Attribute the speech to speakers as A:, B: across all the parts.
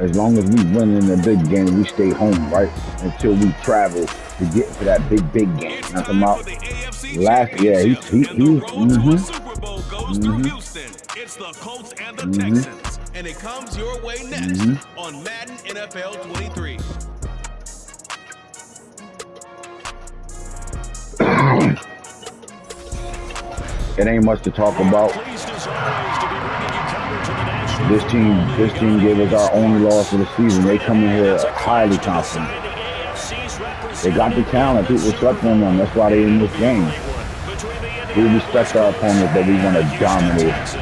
A: As long as we win in the big game, we stay home, right? Until we travel to get to that big game.
B: It's
A: Now come
B: time
A: out
B: for the AFC
A: last, yeah,
B: Championship, and the road to a
A: mm-hmm,
B: Super Bowl goes through
A: mm-hmm,
B: Houston. It's the Colts and the
A: mm-hmm,
B: Texans, and it comes your way next
A: mm-hmm.
B: on Madden NFL 23.
A: It ain't much to talk
C: We are
A: about.
C: pleased as always to be bringing you coverage of the National
A: This
C: Football League
A: team
C: on
A: gave us
C: EA
A: our only loss
C: Sports.
A: of the season. They
C: Straight
A: come in
C: ahead, it's
A: here
C: a clash
A: highly
C: to
A: confident.
C: decide the AFC's
A: They got the
C: representative in
A: talent.
C: the
A: People
C: Super
A: slept on them.
C: Bowl.
A: That's why they
C: And
A: in
C: it'll
A: this
C: be a
A: game.
C: great one between the
A: We
C: Indianapolis
A: respect our
C: Colts
A: opponents, but we
C: and
A: want
C: the
A: to
C: Houston
A: dominate.
C: Texans.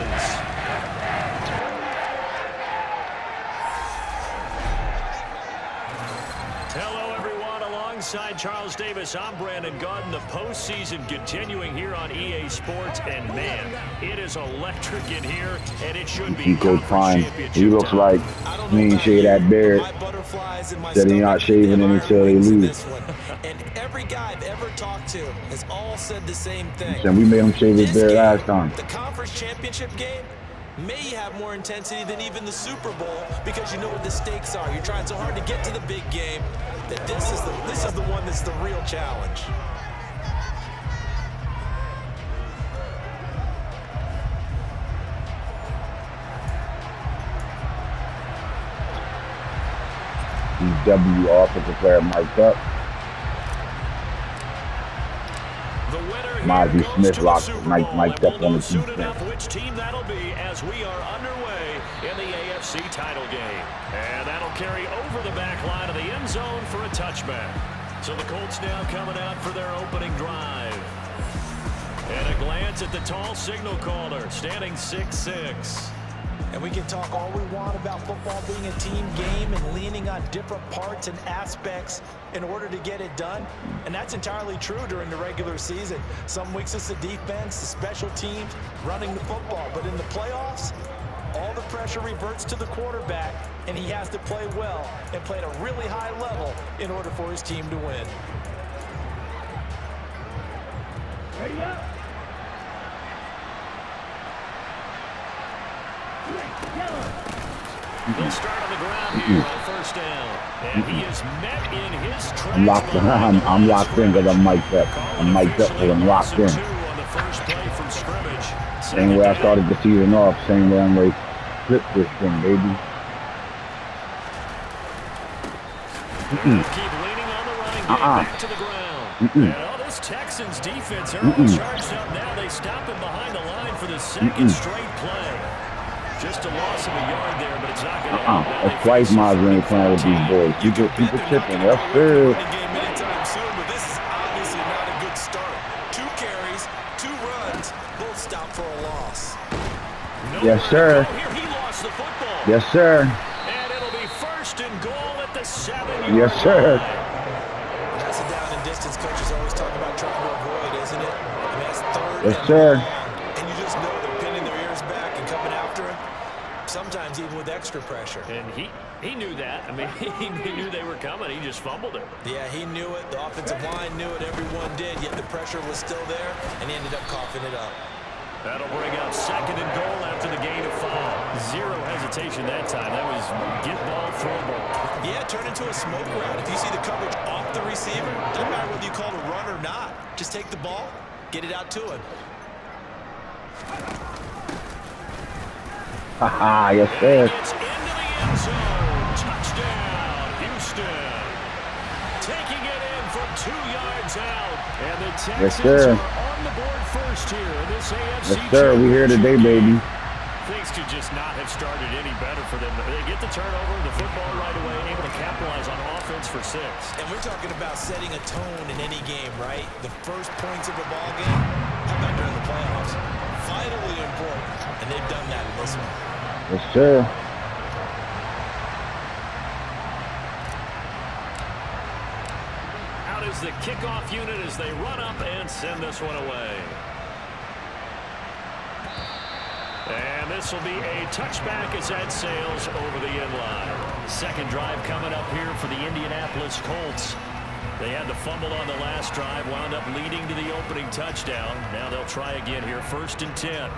C: Hello, everyone. Alongside Charles Davis, I'm Brandon Garden. The postseason continuing here on EA Sports, and man, it is electric in here, and it should be
A: Coach
C: conference
A: Prime,
C: championship
A: he looks
C: time.
A: like he ain't shaved that beard. Said he not shaving it until they leave.
D: And every guy I've ever talked to has all said the same thing.
A: And we made him shave his
D: This
A: beard
D: game,
A: last time.
D: the conference championship game, may have more intensity than even the Super Bowl because you know what the stakes are. You're trying so hard to get to the big game that this is the one that's the real challenge.
A: W offensive player mic'd up.
C: The winner here
A: Mozzie
C: goes
A: Smith
C: to the
A: locked
C: Super
A: Mike
C: Bowl,
A: mic'd
C: and
A: up
C: we'll
A: on
C: know
A: the
C: soon
A: defense.
C: enough which team that'll be as we are underway in the AFC title game. And that'll carry over the back line of the end zone for a touchback. So the Colts now coming out for their opening drive. And a glance at the tall signal caller, standing 6'6".
D: And we can talk all we want about football being a team game and leaning on different parts and aspects in order to get it done. And that's entirely true during the regular season. Some weeks it's the defense, the special teams, running the football. But in the playoffs, all the pressure reverts to the quarterback, and he has to play well and play at a really high level in order for his team to win.
C: Ready up. He'll start on the ground here on first down. And he is met in his tracks.
A: I'm locked in. I'm locked in because I'm mic'd up. I'm mic'd up because I'm locked in. Same way I started the season off, same way I'm ready to flip this thing, baby.
C: Keep leaning on the running game back to the ground. And this Texans defense are all charged up now. They stop him behind the line for the second straight play. Just a loss of a yard there, but it's not going to help.
A: That's twice Mozzie ain't playing with these boys. Keep it chipping. Yes, sir.
D: But this is obviously not a good start. 2 carries, 2 runs, both stopped for a loss.
A: Yes, sir.
C: Here he lost the football.
A: Yes, sir.
C: And it'll be first and goal at the 7-yard
A: Yes, sir.
D: That's a down and distance coaches always talk about trying to avoid, isn't it? I mean, that's third
A: Yes,
D: and
A: sir.
D: long, and you just know they're pinning their ears back and coming after him, sometimes even with extra pressure.
C: And he knew that. I mean, he knew they were coming. He just fumbled it.
D: Yeah, he knew it. The offensive line knew it. Everyone did, yet the pressure was still there, and he ended up coughing it up.
C: That'll bring up second and goal after the gain of 5. Zero hesitation that time. That was get ball, throw ball.
D: Yeah, turn into a smoke route. If you see the coverage off the receiver, doesn't matter whether you call it a run or not. Just take the ball, get it out to him.
A: Haha, yes, sir.
C: It's into the end zone. Touchdown, Houston. Taking it in from 2 yards out. And the Texans are on the board first here in this AFC.
A: Yes, sir. We here today, baby.
C: Things could just not have started any better for them. They get the turnover, the football right away, able to capitalize on offense for 6.
D: And we're talking about setting a tone in any game, right? The first points of a ball game, how about during the playoffs? Vitally important, and they've done that in this one.
A: Yes, sir.
C: Out is the kickoff unit as they run up and send this one away. And this will be a touchback as that sails over the end line. Second drive coming up here for the Indianapolis Colts. They had the fumble on the last drive, wound up leading to the opening touchdown. Now they'll try again here, 1st and 10.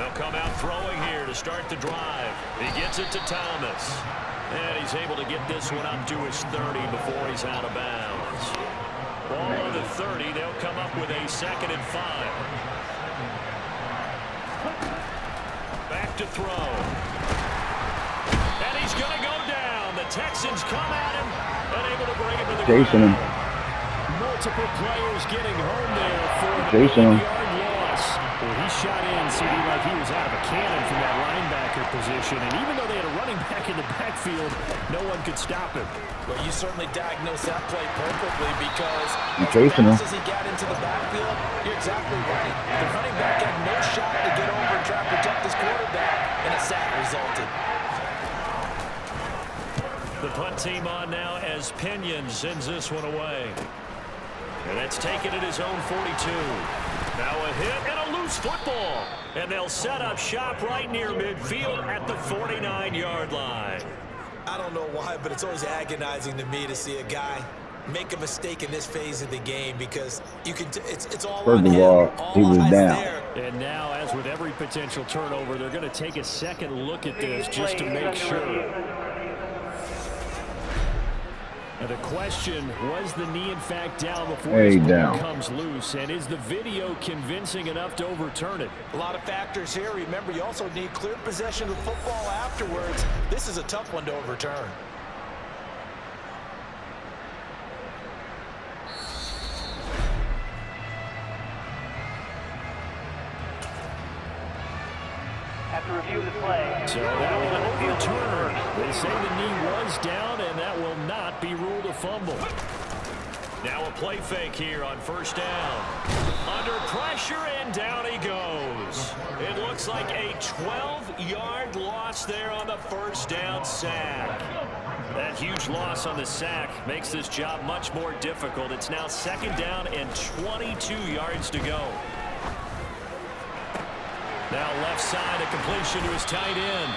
C: They'll come out throwing here to start the drive. He gets it to Thomas. And he's able to get this one up to his 30 before he's out of bounds. Ball on the 30. They'll come up with a 2nd and 5. Back to throw. And he's going to go down. The Texans come at him and able to bring him to the
A: Jason.
C: ground. Multiple players getting home there for the
A: Jason.
C: 8-yard loss. Well, he shot in, seeming like he was out of a cannon from that linebacker position. And even though they had a running back in the backfield, no one could stop him.
D: Well, you certainly diagnosed that play perfectly because
A: as fast
D: as he got into the backfield, you're exactly right. The running back had no shot to get over and try to protect his quarterback, and a sack resulted.
C: The punt team on now as Pinion sends this one away. And that's taken at his own 42. Now a hit and a loose football. And they'll set up shop right near midfield at the 49-yard line.
D: I don't know why, but it's always agonizing to me to see a guy make a mistake in this phase of the game because you can. It's all
A: First
D: on
A: of
D: him.
A: all, he was down.
D: There.
C: And now, as with every potential turnover, they're going to take a second look at this just to make sure. And the question, was the knee in fact down before this ball comes loose? And is the video convincing enough to overturn it?
D: A lot of factors here. Remember, you also need clear possession of the football afterwards. This is a tough one to overturn.
E: To review the play.
C: So that will overturn. They say the knee was down, and that will not be ruled a fumble. Now a play fake here on first down. Under pressure, and down he goes. It looks like a 12-yard loss there on the first down sack. That huge loss on the sack makes this job much more difficult. It's now 2nd down and 22 yards to go. Now left side, a completion to his tight end.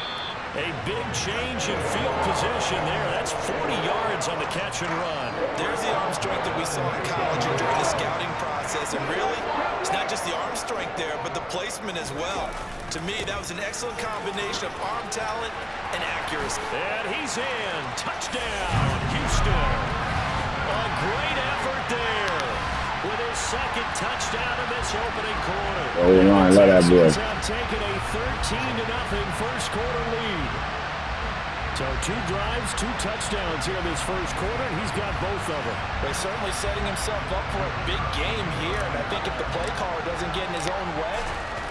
C: A big change in field position there. That's 40 yards on the catch and run.
D: There's the arm strength that we saw in college and during the scouting process. And really, it's not just the arm strength there, but the placement as well. To me, that was an excellent combination of arm talent and accuracy.
C: And he's in. Touchdown, Houston. A great effort there with his 2nd touchdown in this opening quarter.
A: Oh, line, let that boy.
C: Have taken a 13-0 first quarter lead. So 2 drives, 2 touchdowns here in this first quarter. He's got both of them.
D: He's certainly setting himself up for a big game here. And I think if the play caller doesn't get in his own way,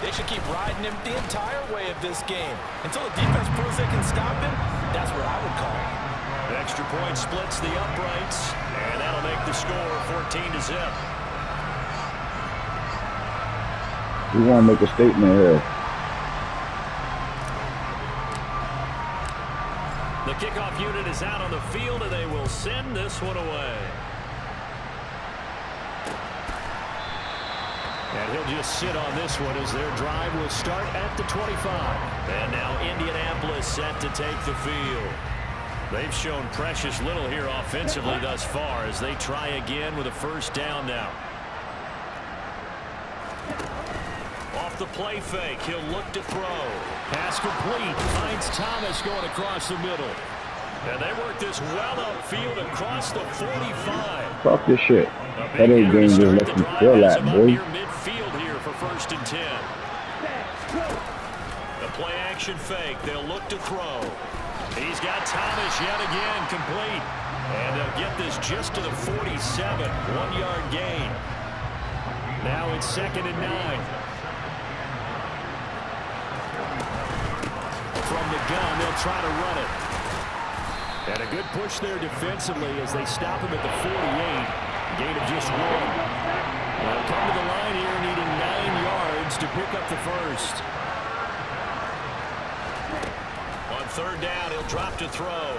D: they should keep riding him the entire way of this game. Until the defense proves they can stop him, that's what I would call it.
C: The extra point splits the uprights, and that'll make the score 14-0.
A: We want to make a statement here.
C: The kickoff unit is out on the field, and they will send this one away. And he'll just sit on this one as their drive will start at the 25. And now Indianapolis set to take the field. They've shown precious little here offensively thus far as they try again with a first down now. Off the play fake, he'll look to throw. Pass complete, finds Thomas going across the middle. And they work this well upfield across the 45.
A: Talk this shit. That ain't game just let you feel that, boy.
C: Near midfield here for 1st and 10. The play action fake, they'll look to throw. He's got Thomas yet again complete. And they'll get this just to the 47, 1-yard gain. Now it's 2nd and 9. From the gun, they'll try to run it. And a good push there defensively as they stop him at the 48. Gain of just 1. They'll come to the line here needing 9 yards to pick up the first. On 3rd down, he'll drop to throw.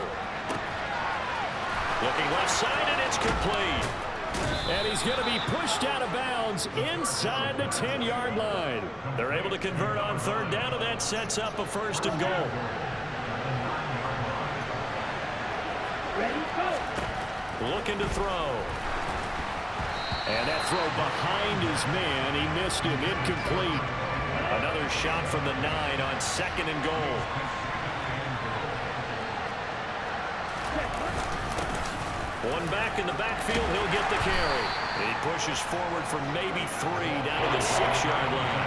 C: Looking left side, and it's complete. And he's going to be pushed out of bounds inside the 10-yard line. They're able to convert on 3rd down, and that sets up a 1st and goal. Looking to throw. And that throw behind his man. He missed him. Incomplete. Another shot from the 9 on 2nd and goal. One back in the backfield, he'll get the carry. He pushes forward for maybe 3 down to the 6-yard line.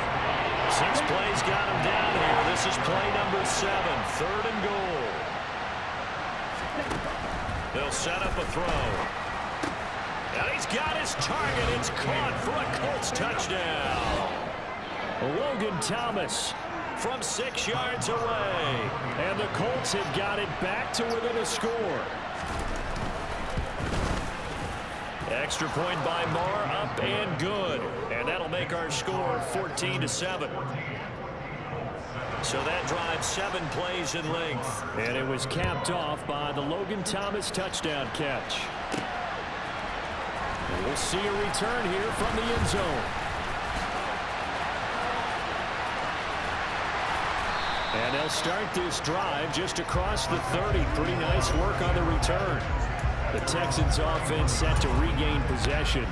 C: 6 plays got him down here. This is play number 7, 3rd and goal. They'll set up a throw. And he's got his target. It's caught for a Colts touchdown. Logan Thomas from 6 yards away. And the Colts have got it back to within a score. Extra point by Moore, up and good. And that'll make our score 14-7. So that drive 7 plays in length. And it was capped off by the Logan Thomas touchdown catch. And we'll see a return here from the end zone. And they'll start this drive just across the 30. Pretty nice work on the return. The Texans offense set to regain possession.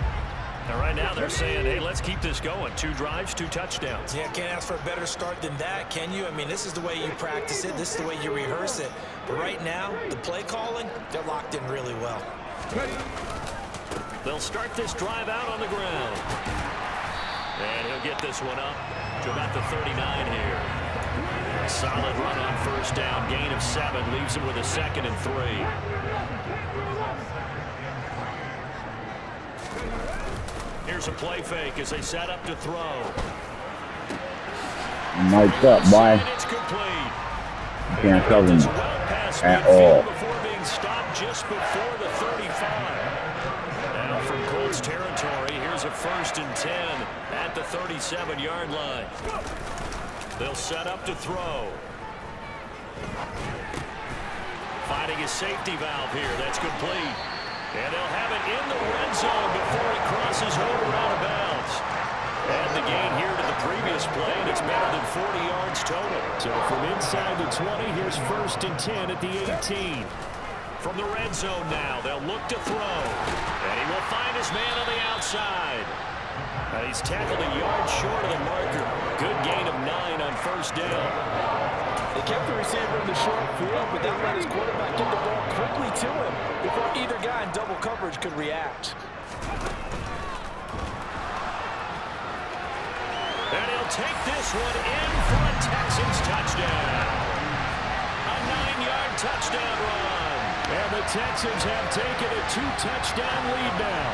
C: And right now they're saying, hey, let's keep this going. 2 drives, 2 touchdowns.
D: Yeah, can't ask for a better start than that, can you? I mean, this is the way you practice it. This is the way you rehearse it. But right now, the play calling, they're locked in really well.
C: They'll start this drive out on the ground. And he'll get this one up to about the 39 here. A solid run on 1st down. Gain of 7 leaves him with a 2nd and 3. Here's a play fake as they set up to throw.
A: Mic'd up, boy.
C: It's complete.
A: You can't cover him at all.
C: Before being stopped just before the 35. Now from Colts territory, here's a 1st and 10 at the 37-yard line. They'll set up to throw. Finding his safety valve here. That's complete. And they'll have it in the red zone before he crosses over out of bounds. And the gain here to the previous play, and it's better than 40 yards total. So from inside the 20, here's 1st and 10 at the 18. From the red zone now, they'll look to throw. And he will find his man on the outside. He's tackled a yard short of the marker. Good gain of 9 on 1st down.
D: They kept the receiver in the short field, but that let his quarterback get the ball quickly to him before either guy in double coverage could react.
C: And he'll take this one in for a Texans touchdown. A 9-yard touchdown run. And the Texans have taken a 2-touchdown lead now.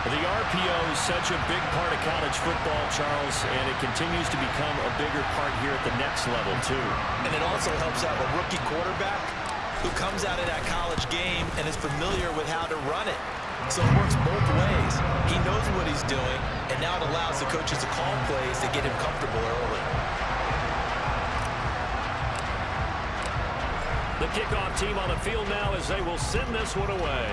C: The RPO is such a big part of college football, Charles, and it continues to become a bigger part here at the next level, too.
D: And it also helps out a rookie quarterback who comes out of that college game and is familiar with how to run it. So it works both ways. He knows what he's doing, and now it allows the coaches to call plays to get him comfortable early.
C: The kickoff team on the field now as they will send this one away.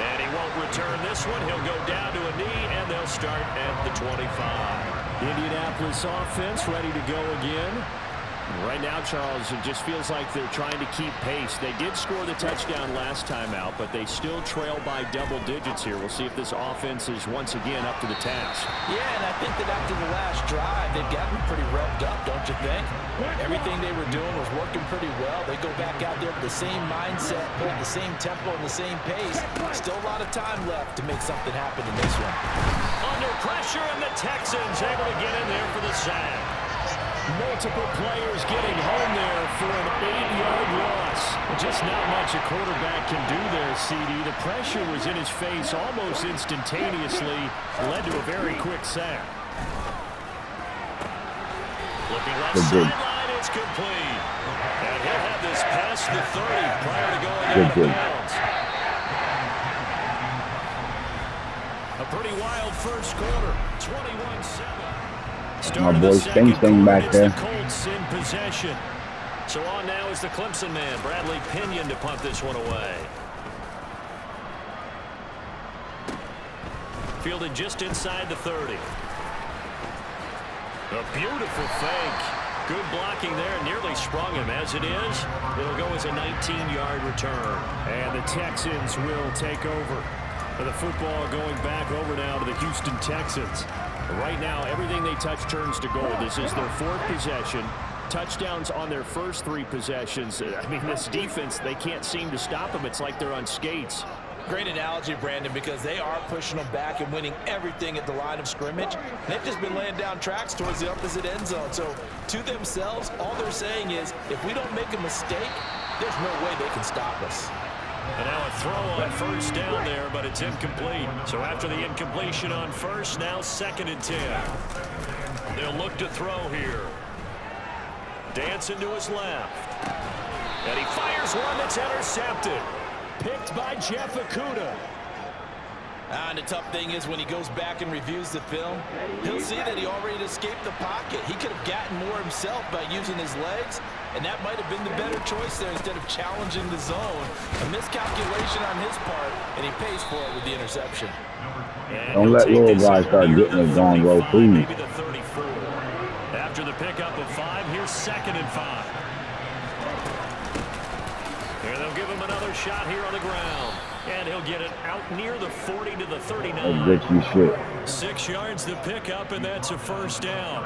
C: And he won't return this one. He'll go down to a knee, and they'll start at the 25. Indianapolis offense ready to go again. Right now, Charles, it just feels like they're trying to keep pace. They did score the touchdown last time out, but they still trail by double digits here. We'll see if this offense is once again up to the task.
D: Yeah, and I think that after the last drive, they've gotten pretty revved up, don't you think? Everything they were doing was working pretty well. They go back out there with the same mindset, playing the same tempo and the same pace. Still a lot of time left to make something happen in this one.
C: Under pressure, and the Texans able to get in there for the sack. Multiple players getting home there for an 8-yard loss. Just not much a quarterback can do there, CD. The pressure was in his face almost instantaneously, led to a very quick sack. Looking left sideline, it's complete. And he'll have this past the 30 prior to going out of bounds. A pretty wild first quarter, 21-7.
A: My boy Sting back there.
C: The Colts in possession. So on now is the Clemson man, Bradley Pinion, to punt this one away. Fielded just inside the 30. A beautiful fake. Good blocking there, nearly sprung him. As it is, it'll go as a 19-yard return. And the Texans will take over. And the football going back over now to the Houston Texans. Right now, everything they touch turns to gold. This is their 4th possession. Touchdowns on their first 3 possessions. I mean, this defense, they can't seem to stop them. It's like they're on skates.
D: Great analogy, Brandon, because they are pushing them back and winning everything at the line of scrimmage. They've just been laying down tracks towards the opposite end zone. So to themselves, all they're saying is, if we don't make a mistake, there's no way they can stop us.
C: And now a throw on first down there, but it's incomplete. So after the incompletion on first, now 2nd and 10. They'll look to throw here. Dancing to his left. And he fires one that's intercepted. Picked by Jeff Okudah.
D: And the tough thing is when he goes back and reviews the film, he'll see that he already escaped the pocket. He could have gotten more himself by using his legs, and that might have been the better choice there instead of challenging the zone. A miscalculation on his part, and he pays for it with the interception.
C: And
A: don't let little guys start getting it going, bro, please.
C: Maybe the 34. After the pickup of 5, here's 2nd and 5. Here they'll give him another shot here on the ground. And he'll get it out near the 40 to the 39.
A: I bet you shit.
C: 6 yards to pick up, and that's a first down.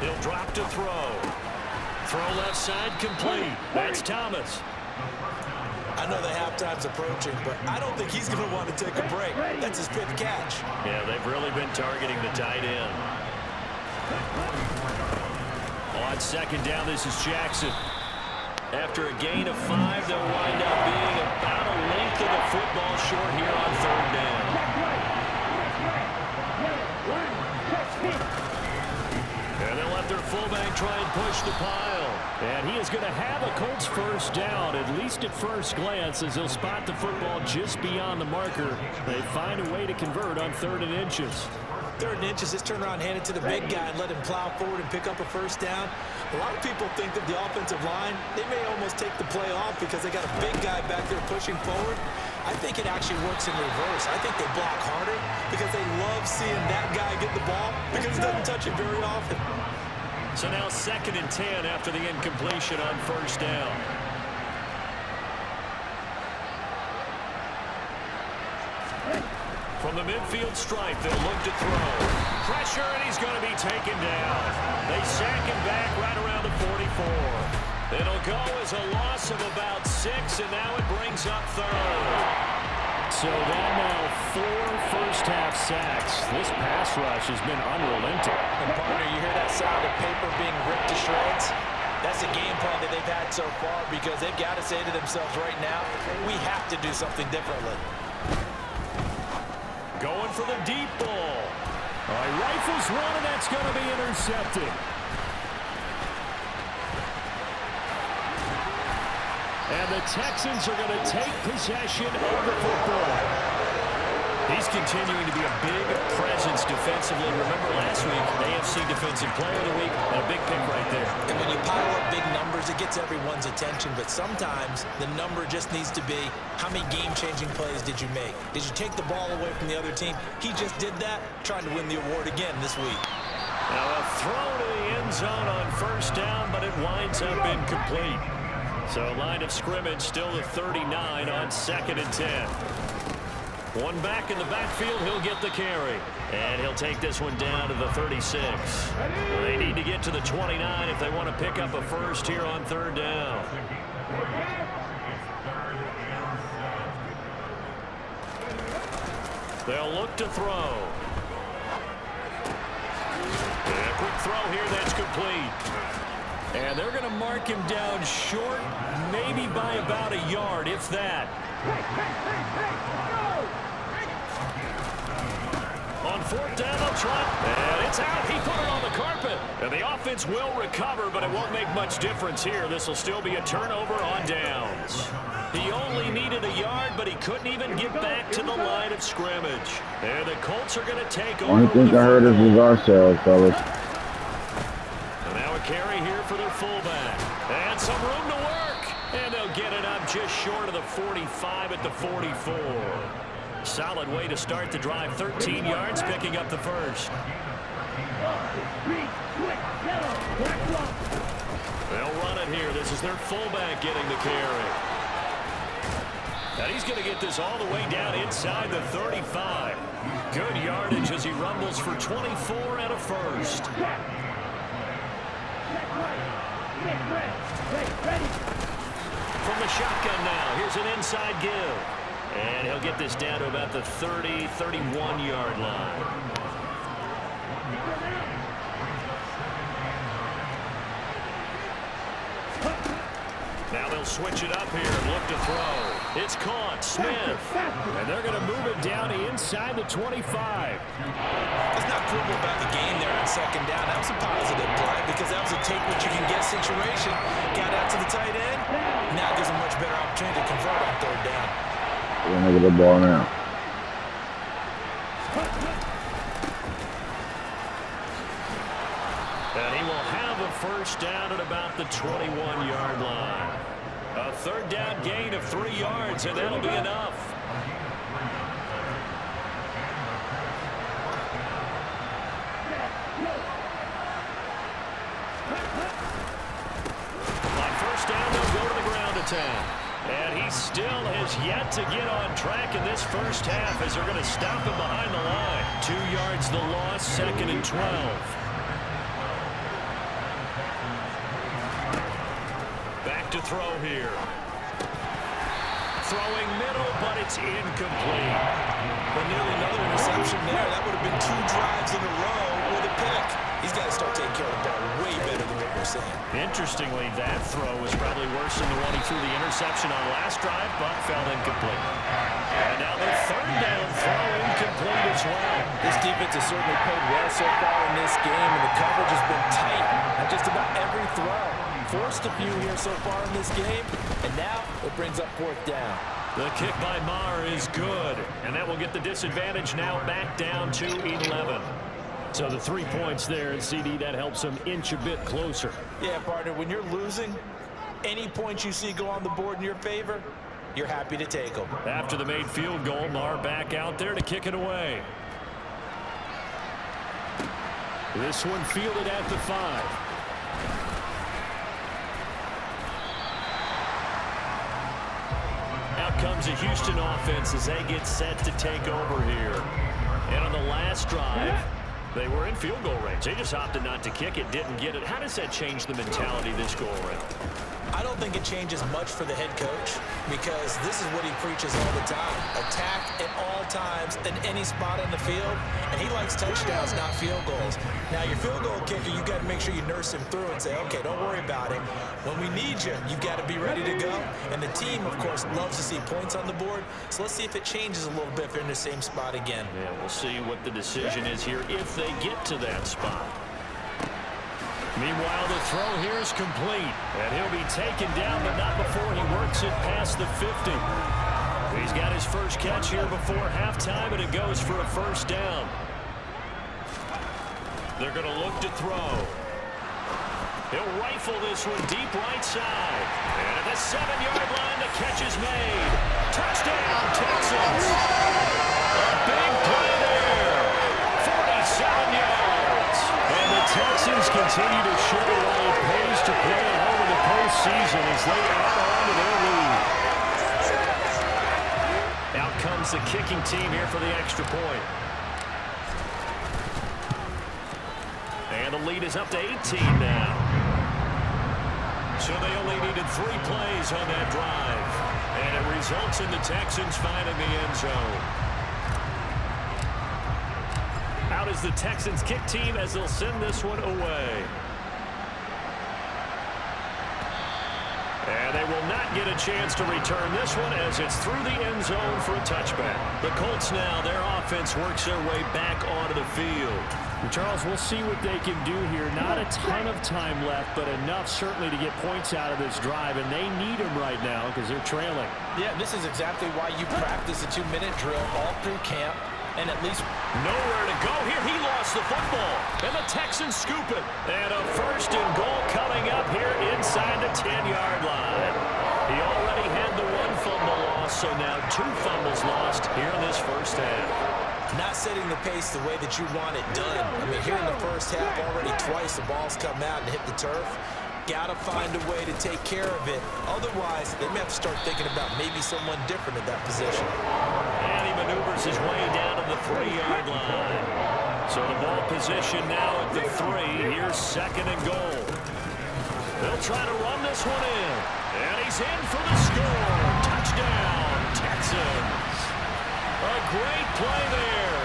C: He'll drop to throw. Throw left side complete. That's Thomas.
D: I know the halftime's approaching, but I don't think he's going to want to take a break. That's his 5th catch.
C: Yeah, they've really been targeting the tight end. On 2nd down, this is Jackson. After a gain of 5, they'll wind up being about a length of the football short here on 3rd down. And they'll let their fullback try and push the pile. And he is going to have a Colts first down, at least at first glance, as he'll spot the football just beyond the marker. They find a way to convert on 3rd and inches.
D: 3rd and inches, just turn around, hand it to the big guy, and let him plow forward and pick up a first down. A lot of people think that the offensive line, they may almost take the play off because they got a big guy back there pushing forward. I think it actually works in reverse. I think they block harder because they love seeing that guy get the ball because he doesn't touch it very often.
C: So now 2nd and 10 after the incompletion on first down. From the midfield stripe, they'll look to throw. Pressure, and he's going to be taken down. They sack him back right around the 44. It'll go as a loss of about 6, and now it brings up 3rd. So that now 4 first-half sacks. This pass rush has been unrelenting.
D: And partner, you hear that sound of paper being ripped to shreds? That's the game plan that they've had so far because they've got to say to themselves right now, we have to do something differently.
C: Going for the deep ball. All right, rifles one, and that's going to be intercepted. And the Texans are going to take possession of the football. He's continuing to be a big presence defensively. Remember last week, AFC Defensive Player of the Week, and a big pick right there.
D: And when you pile up big numbers, it gets everyone's attention. But sometimes the number just needs to be, how many game-changing plays did you make? Did you take the ball away from the other team? He just did that, trying to win the award again this week.
C: Now a throw to the end zone on first down, but it winds up incomplete. So line of scrimmage still the 39 on 2nd and 10. One back in the backfield, he'll get the carry. And he'll take this one down to the 36. They need to get to the 29 if they want to pick up a first here on 3rd down. They'll look to throw. And a quick throw here, that's complete. And they're going to mark him down short, maybe by about a yard, if that. On 4th down, they'll try. And it's out. He put it on the carpet. And the offense will recover, but it won't make much difference here. This will still be a turnover on downs. He only needed a yard, but he couldn't even get back to the line of scrimmage. And the Colts are going to take over.
A: Only thing I heard is ourselves, fellas.
C: And now a carry here for their fullback. And some room to work. And they'll get it up just short of the 45 at the 44. Solid way to start the drive. 13 yards, picking up the first. They'll run it here. This is their fullback getting the carry. And he's going to get this all the way down inside the 35. Good yardage as he rumbles for 24 and a first. From the shotgun now, here's an inside give. And he'll get this down to about the 30, 31-yard line. Now they'll switch it up here and look to throw. It's caught. Smith. And they're going to move it down to inside the 25.
D: It's not quibble about the game there on second down. That was a positive play because that was a take-what-you-can-get situation. Got out to the tight end. Now gives a much better opportunity to convert on third down.
A: We're going to get the ball now.
C: And he will have a first down at about the 21-yard line. A third down gain of 3 yards, and that'll be enough. On first down, they'll go to the ground attack. And he still has yet to get on track in this first half as they're going to stop him behind the line. 2 yards the loss, 2nd and 12. To throw here. Throwing middle, but it's incomplete.
D: But nearly another interception there. That would have been 2 drives in a row with a pick. He's got to start taking care of the ball way better than what we're seeing.
C: Interestingly, that throw was probably worse than the one he threw the interception on last drive, but fell incomplete. And now the third down throw incomplete as well.
D: This defense has certainly played well so far in this game, and the coverage has been tight on just about every throw. Forced a few here so far in this game, and now it brings up 4th down.
C: The kick by Maher is good, and that will get the disadvantage now back down to 11. So the 3 points there, and CD, that helps them inch a bit closer.
D: Yeah, partner, when you're losing, any points you see go on the board in your favor, you're happy to take them.
C: After the made field goal, Maher back out there to kick it away. This one fielded at the 5. Comes a Houston offense as they get set to take over here. And on the last drive, they were in field goal range. They just opted not to kick it, didn't get it. How does that change the mentality this go around?
D: I don't think it changes much for the head coach because this is what he preaches all the time. Attack at all times in any spot on the field, and he likes touchdowns, not field goals. Now, your field goal kicker, you got to make sure you nurse him through and say, okay, don't worry about it. When we need you, you've got to be ready to go. And the team, of course, loves to see points on the board. So let's see if it changes a little bit if they're in the same spot again.
C: Yeah, we'll see what the decision is here if they get to that spot. Meanwhile, the throw here is complete. And he'll be taken down, but not before he works it past the 50. He's got his first catch here before halftime, and it goes for a first down. They're going to look to throw. He'll rifle this one deep right side. And at the 7-yard line, the catch is made. Touchdown, Texans. A big play there. 47 yards. And the Texans continue to show why it pays to play at home in the postseason as they add on to their lead. Out comes the kicking team here for the extra point. And the lead is up to 18 now. So they only needed 3 plays on that drive. And it results in the Texans finding the end zone. Out is the Texans kick team as they'll send this one away. And they will not get a chance to return this one as it's through the end zone for a touchback. The Colts now, their offense works their way back onto the field.
F: Charles, we'll see what they can do here. Not a ton of time left, but enough certainly to get points out of this drive, and they need them right now because they're trailing.
D: Yeah, this is exactly why you practice a 2-minute drill all through camp, and at least
C: nowhere to go here. He lost the football, and the Texans scoop it. And a 1st and goal coming up here inside the 10-yard line. He already had the 1 fumble loss, so now 2 fumbles lost here in this first half.
D: Not setting the pace the way that you want it done. I mean, here in the first half, already twice the ball's come out and hit the turf. Got to find a way to take care of it. Otherwise, they may have to start thinking about maybe someone different at that position.
C: And he maneuvers his way down to the 3-yard line. So the ball position now at the 3. Here's 2nd and goal. They'll try to run this one in. And he's in for the score. Touchdown, Texans. A great play there.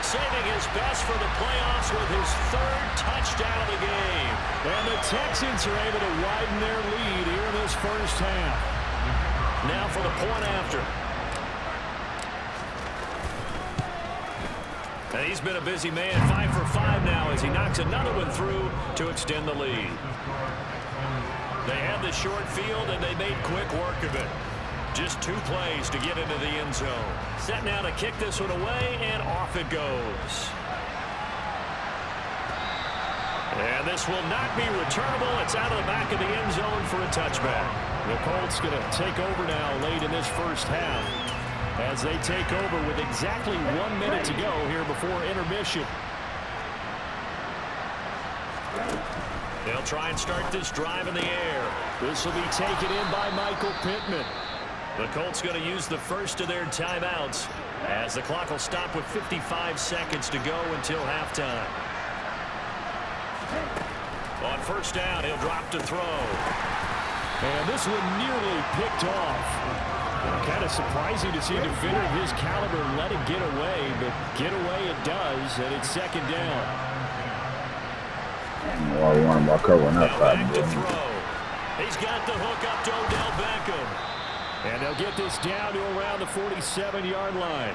C: Saving his best for the playoffs with his 3rd touchdown of the game.
F: And the Texans are able to widen their lead here in this first half.
C: Now for the point after. And he's been a busy man, 5 for 5 now as he knocks another one through to extend the lead. They had the short field and they made quick work of it. Just 2 plays to get into the end zone. Set now to kick this one away, and off it goes. And this will not be returnable. It's out of the back of the end zone for a touchback.
F: The Colts going to take over now late in this first half as they take over with exactly 1 minute to go here before intermission.
C: They'll try and start this drive in the air.
F: This will be taken in by Michael Pittman.
C: The Colts going to use the first of their timeouts as the clock will stop with 55 seconds to go until halftime. On first down, he'll drop to throw.
F: And this one nearly picked off. Kind of surprising to see a defender of his caliber let it get away, but get away it does, and it's 2nd down.
A: Well, I want about covering that side.
C: Back to throw. He's got the hook up to Odell Beckham.
F: And they'll get this down to around the 47-yard line.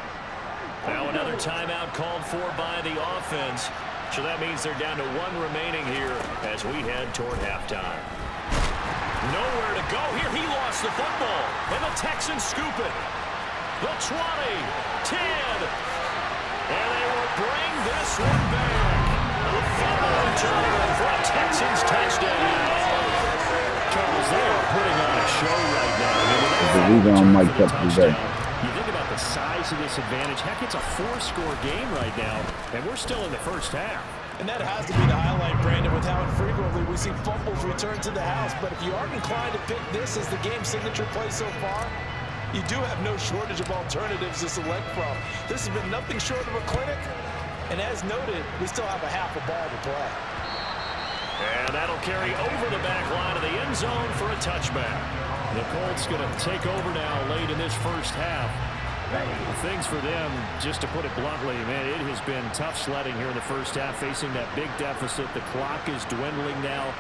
C: Now another timeout called for by the offense. So that means they're down to 1 remaining here as we head toward halftime. Nowhere to go here. He lost the football. And the Texans scoop it. The 20, 10. And they will bring this one back. A fumble return for a Texans touchdown.
F: Charles, they are putting on a show right now.
A: We gonna mic up today.
F: You think about the size of this advantage. Heck, it's a 4-score game right now, and we're still in the first half.
D: And that has to be the highlight, Brandon, with how infrequently we see fumbles return to the house. But if you aren't inclined to pick this as the game signature play so far, you do have no shortage of alternatives to select from. This has been nothing short of a clinic. And as noted, we still have a half a ball to play.
C: And that'll carry over the back line of the end zone for a touchback.
F: The Colts going to take over now late in this first half. Things for them, just to put it bluntly, man, it has been tough sledding here in the first half, facing that big deficit. The clock is dwindling now.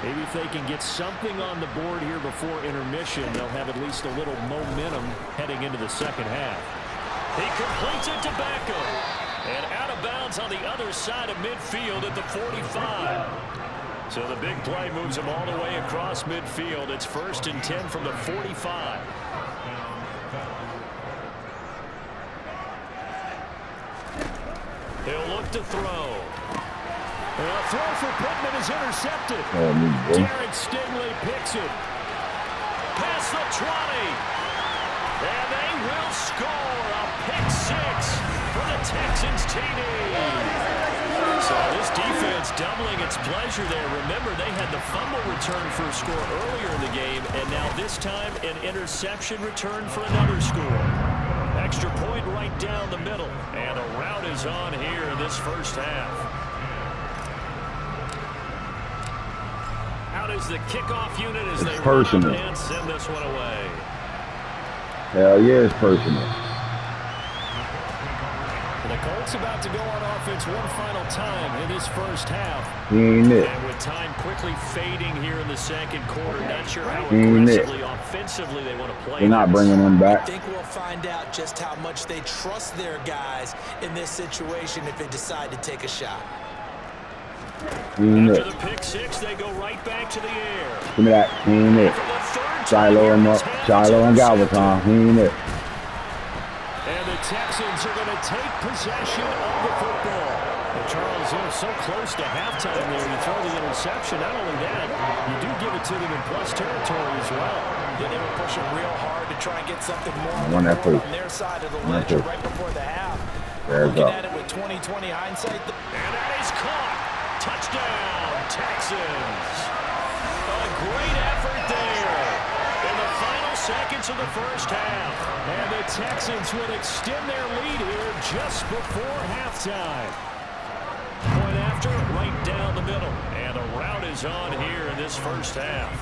F: Maybe if they can get something on the board here before intermission, they'll have at least a little momentum heading into the second half.
C: He completes it to Beckham. And out of bounds on the other side of midfield at the 45. So the big play moves him all the way across midfield. It's 1st and 10 from the 45. He'll look to throw.
F: And a throw for Pittman is intercepted. Derek Stingley picks it.
C: Past the 20. And they will score a pick 6 for the Texans TD. So this defense doubling its pleasure there. Remember, they had the fumble return for a score earlier in the game, and now this time an interception return for another score. Extra point right down the middle, and a rout is on here in this first half. Out is the kickoff unit as they run up and send this one away.
A: Hell yeah, it's personal.
F: The Colts about to go on offense one final time in this first half.
A: He ain't it.
C: And with time quickly fading here in the second quarter, not sure how aggressively, offensively they want to play.
A: They're not bringing him back.
D: I think we'll find out just how much they trust their guys in this situation if they decide to take a shot.
C: After the pick 6, they go right back to the air.
A: Give me that. He ain't it. Shiloh and Galvatron. He ain't it.
F: And the Texans are going to take possession of the football. And Charles, so close to halftime there. You throw the interception. Not only that, you do give it to them in plus territory as well.
D: Yeah, they were pushing real hard to try and get something more on their side of the ledger right before the half.
A: There
D: Looking
A: go.
D: at it with 20/20 hindsight.
C: And that is caught. Touchdown, Texans. A great effort there in the final seconds of the first half.
F: And the Texans will extend their lead here just before halftime.
C: Point after, right down the middle. And a rout is on here in this first half.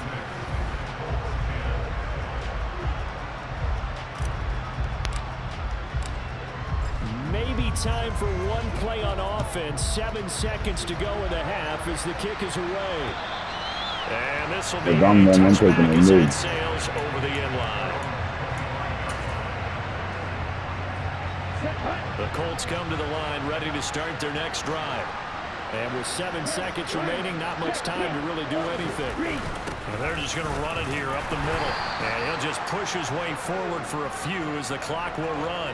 F: Maybe time for one play on offense. 7 seconds to go in the half as the kick is away.
C: And this will be
A: If I'm
C: a
A: them, I'm taking
C: touchback
A: a
C: as
A: knee.
C: it sails over the end line. The Colts come to the line ready to start their next drive.
F: And with 7 seconds remaining, not much time to really do anything.
C: And they're just going to run it here up the middle. And he'll just push his way forward for a few as the clock will run.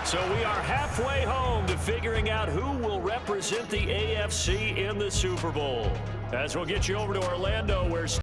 C: So we are halfway home to figuring out who will represent the AFC in the Super Bowl. As we'll get you over to Orlando, where